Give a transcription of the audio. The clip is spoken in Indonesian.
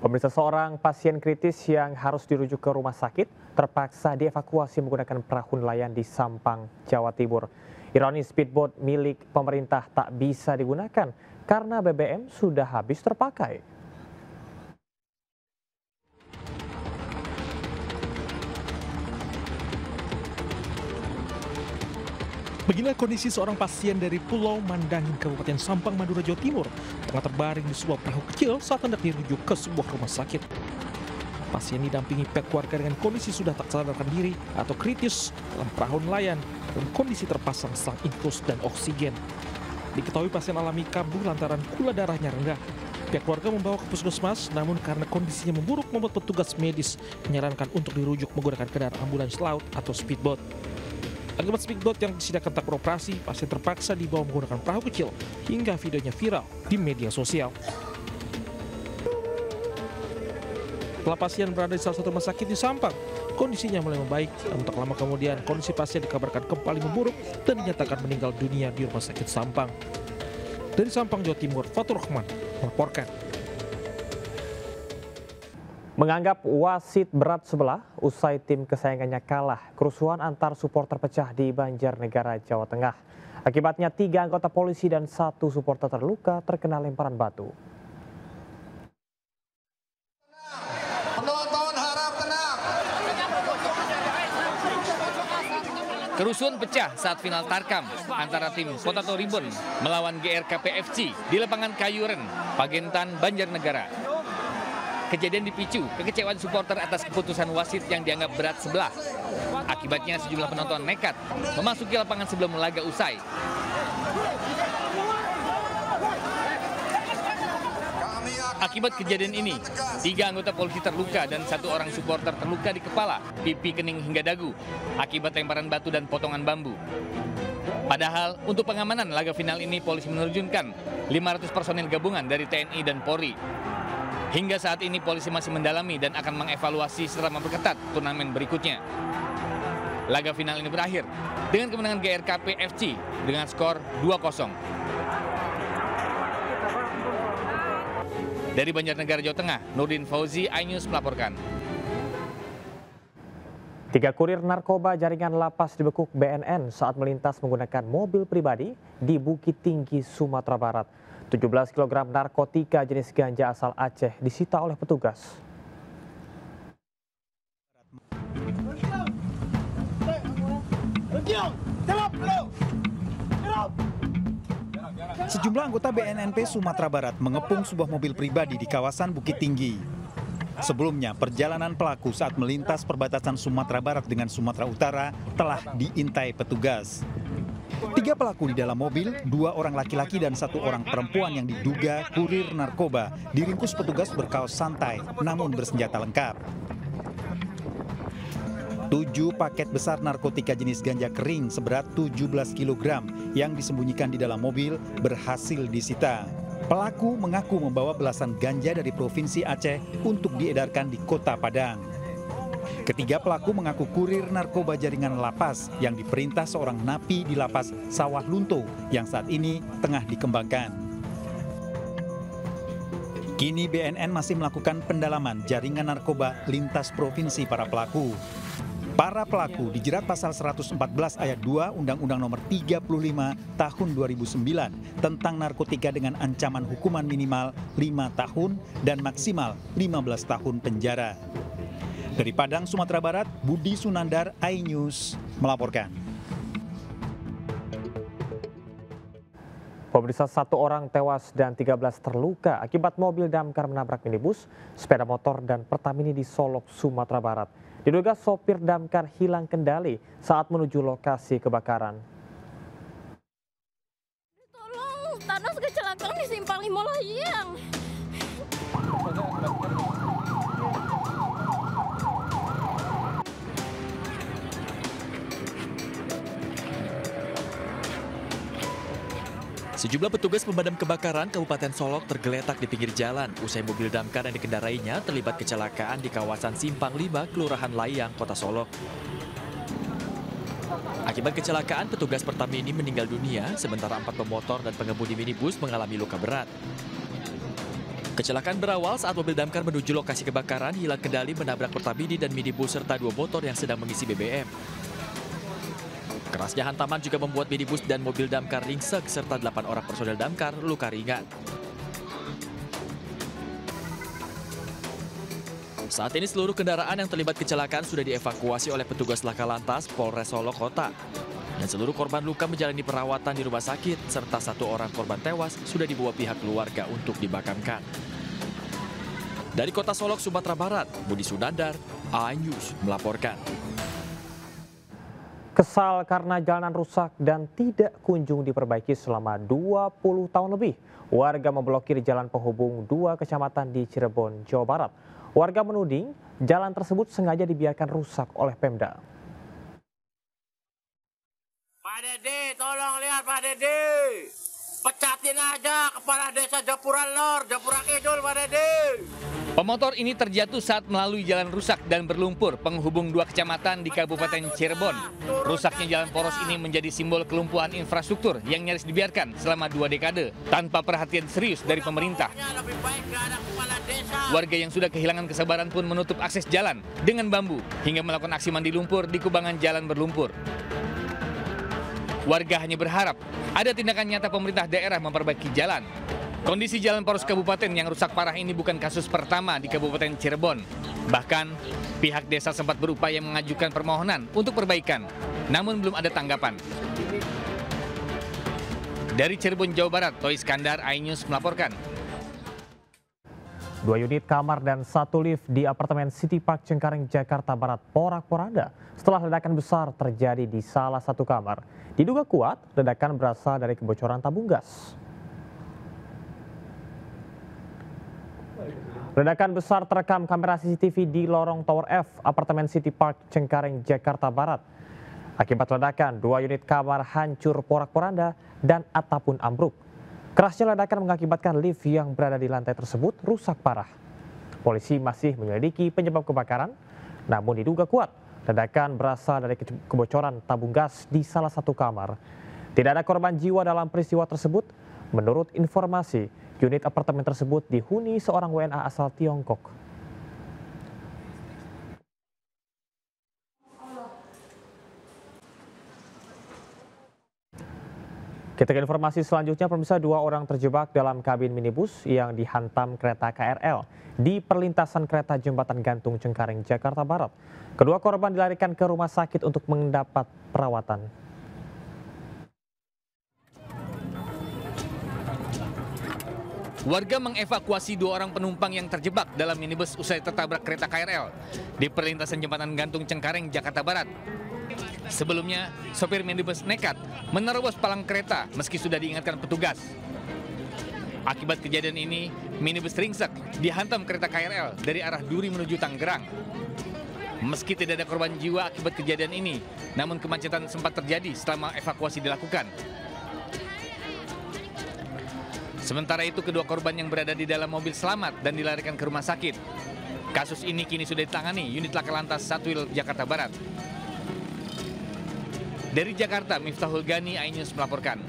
Pemirsa, seorang pasien kritis yang harus dirujuk ke rumah sakit terpaksa dievakuasi menggunakan perahu nelayan di Sampang, Jawa Timur. Ironis, speedboat milik pemerintah tak bisa digunakan karena BBM sudah habis terpakai. Beginilah kondisi seorang pasien dari Pulau Mandangin, Kabupaten Sampang, Madura, Jawa Timur, tengah terbaring di sebuah perahu kecil saat hendak dirujuk ke sebuah rumah sakit. Pasien didampingi pihak keluarga dengan kondisi sudah tak sadarkan diri atau kritis dalam perahu nelayan dalam kondisi terpasang selang infus dan oksigen. Diketahui pasien alami kambuh lantaran gula darahnya rendah. Pihak keluarga membawa ke puskesmas, namun karena kondisinya memburuk membuat petugas medis menyarankan untuk dirujuk menggunakan kendaraan ambulans laut atau speedboat. Akibat speedboat yang disediakan tak beroperasi, pasien terpaksa dibawa menggunakan perahu kecil hingga videonya viral di media sosial. Setelah pasien berada di salah satu rumah sakit di Sampang, kondisinya mulai membaik. Namun tak lama kemudian, kondisi pasien dikabarkan kembali memburuk dan dinyatakan meninggal dunia di rumah sakit Sampang. Dari Sampang, Jawa Timur, Fatur Rahman melaporkan. Menganggap wasit berat sebelah, usai tim kesayangannya kalah, kerusuhan antar supporter pecah di Banjarnegara, Jawa Tengah. Akibatnya 3 anggota polisi dan 1 supporter terluka terkena lemparan batu. Penonton harap tenang. Kerusuhan pecah saat final Tarkam antara tim Potato Ribbon melawan GRKP FC di lapangan Kayuren, Pagentan, Banjarnegara. Kejadian dipicu kekecewaan supporter atas keputusan wasit yang dianggap berat sebelah. Akibatnya sejumlah penonton nekat memasuki lapangan sebelum laga usai. Akibat kejadian ini, 3 anggota polisi terluka dan 1 orang supporter terluka di kepala, pipi, kening hingga dagu akibat lemparan batu dan potongan bambu. Padahal untuk pengamanan laga final ini polisi menerjunkan 500 personil gabungan dari TNI dan Polri. Hingga saat ini polisi masih mendalami dan akan mengevaluasi serta memperketat turnamen berikutnya. Laga final ini berakhir dengan kemenangan GRKP FC dengan skor 2-0. Dari Banjarnegara, Jawa Tengah, Nurdin Fauzi, iNews melaporkan. 3 kurir narkoba jaringan lapas dibekuk BNN saat melintas menggunakan mobil pribadi di Bukit Tinggi, Sumatera Barat. 17 kg narkotika jenis ganja asal Aceh disita oleh petugas. Sejumlah anggota BNNP Sumatera Barat mengepung sebuah mobil pribadi di kawasan Bukit Tinggi. Sebelumnya, perjalanan pelaku saat melintas perbatasan Sumatera Barat dengan Sumatera Utara telah diintai petugas. 3 pelaku di dalam mobil, 2 orang laki-laki dan 1 orang perempuan yang diduga kurir narkoba diringkus petugas berkaos santai namun bersenjata lengkap. 7 paket besar narkotika jenis ganja kering seberat 17 kg yang disembunyikan di dalam mobil berhasil disita. Pelaku mengaku membawa belasan ganja dari Provinsi Aceh untuk diedarkan di Kota Padang. Ketiga pelaku mengaku kurir narkoba jaringan lapas yang diperintah seorang napi di lapas Sawah Lunto yang saat ini tengah dikembangkan. Kini BNN masih melakukan pendalaman jaringan narkoba lintas provinsi para pelaku. Para pelaku dijerat pasal 114 ayat 2 Undang-Undang Nomor 35 Tahun 2009 tentang narkotika dengan ancaman hukuman minimal 5 tahun dan maksimal 15 tahun penjara. Dari Padang, Sumatera Barat, Budi Sunandar, iNews melaporkan. Pemirsa, 1 orang tewas dan 13 terluka akibat mobil damkar menabrak minibus, sepeda motor dan Pertamini di Solok, Sumatera Barat. Diduga sopir damkar hilang kendali saat menuju lokasi kebakaran. Tolong, Thanos kecelakaan di Simpang 5 Layang. Sejumlah petugas pemadam kebakaran Kabupaten Solok tergeletak di pinggir jalan usai mobil damkar yang dikendarainya terlibat kecelakaan di kawasan Simpang 5, Kelurahan Layang, Kota Solok. Akibat kecelakaan, petugas Pertamini meninggal dunia, sementara 4 pemotor dan pengemudi minibus mengalami luka berat. Kecelakaan berawal saat mobil damkar menuju lokasi kebakaran hilang kendali menabrak Pertamidi dan minibus serta 2 motor yang sedang mengisi BBM. Kerasnya hantaman juga membuat minibus dan mobil damkar ringsek serta 8 orang personel damkar luka ringan. Saat ini seluruh kendaraan yang terlibat kecelakaan sudah dievakuasi oleh petugas Laka Lantas Polres Solok Kota. Dan seluruh korban luka menjalani perawatan di rumah sakit, serta 1 orang korban tewas sudah dibawa pihak keluarga untuk dimakamkan. Dari Kota Solok, Sumatera Barat, Budi Sunandar, iNews melaporkan. Kesal karena jalanan rusak dan tidak kunjung diperbaiki selama 20 tahun lebih, warga memblokir jalan penghubung 2 kecamatan di Cirebon, Jawa Barat. Warga menuding jalan tersebut sengaja dibiarkan rusak oleh Pemda. Pak Dede, tolong lihat Pak Dede. Pecatin aja kepala desa Japura Lor, Japura Kidul Pak Dede. Pemotor ini terjatuh saat melalui jalan rusak dan berlumpur penghubung 2 kecamatan di Kabupaten Cirebon. Rusaknya jalan poros ini menjadi simbol kelumpuhan infrastruktur yang nyaris dibiarkan selama 2 dekade tanpa perhatian serius dari pemerintah. Warga yang sudah kehilangan kesabaran pun menutup akses jalan dengan bambu hingga melakukan aksi mandi lumpur di kubangan jalan berlumpur. Warga hanya berharap ada tindakan nyata pemerintah daerah memperbaiki jalan. Kondisi jalan poros kabupaten yang rusak parah ini bukan kasus pertama di Kabupaten Cirebon. Bahkan, pihak desa sempat berupaya mengajukan permohonan untuk perbaikan, namun belum ada tanggapan. Dari Cirebon, Jawa Barat, Toy Iskandar, iNews melaporkan. 2 unit kamar dan 1 lift di apartemen City Park Cengkareng, Jakarta Barat porak-poranda setelah ledakan besar terjadi di salah satu kamar. Diduga kuat, ledakan berasal dari kebocoran tabung gas. Ledakan besar terekam kamera CCTV di lorong Tower F, apartemen City Park Cengkareng, Jakarta Barat. Akibat ledakan, 2 unit kamar hancur porak-poranda dan atap pun ambruk. Kerasnya ledakan mengakibatkan lift yang berada di lantai tersebut rusak parah. Polisi masih menyelidiki penyebab kebakaran, namun diduga kuat ledakan berasal dari kebocoran tabung gas di salah satu kamar. Tidak ada korban jiwa dalam peristiwa tersebut. Menurut informasi, unit apartemen tersebut dihuni seorang WNA asal Tiongkok. Kita ke informasi selanjutnya, pemirsa, 2 orang terjebak dalam kabin minibus yang dihantam kereta KRL di perlintasan kereta Jembatan Gantung Cengkareng, Jakarta Barat. Kedua korban dilarikan ke rumah sakit untuk mendapat perawatan. Warga mengevakuasi 2 orang penumpang yang terjebak dalam minibus usai tertabrak kereta KRL di perlintasan Jembatan Gantung Cengkareng, Jakarta Barat. Sebelumnya, sopir minibus nekat menerobos palang kereta meski sudah diingatkan petugas. Akibat kejadian ini, minibus ringsek dihantam kereta KRL dari arah Duri menuju Tangerang. Meski tidak ada korban jiwa akibat kejadian ini, namun kemacetan sempat terjadi setelah evakuasi dilakukan. Sementara itu, kedua korban yang berada di dalam mobil selamat dan dilarikan ke rumah sakit. Kasus ini kini sudah ditangani unit Laka Lantas Satwil Jakarta Barat. Dari Jakarta, Miftahul Gani, iNews melaporkan.